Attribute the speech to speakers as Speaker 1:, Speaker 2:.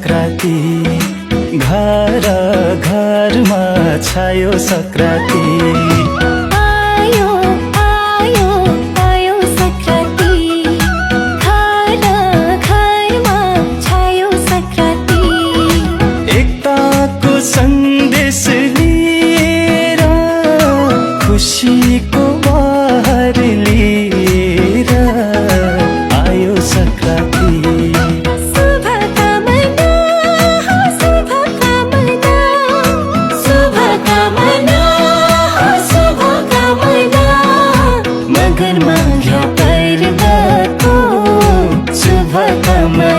Speaker 1: संक्रान्ति, घर घरमा छायो संक्रान्ति।
Speaker 2: आयो आयो आयो संक्रान्ति, घर घरमा छायो संक्रान्ति।
Speaker 1: एकताको सन्देश लिएर, खुसीको बहार लिएर आयो संक्रान्ति।
Speaker 2: शुभकामना शुभकामना शुभकामना शुभकामना, मगरमा पर्वको शुभकामना।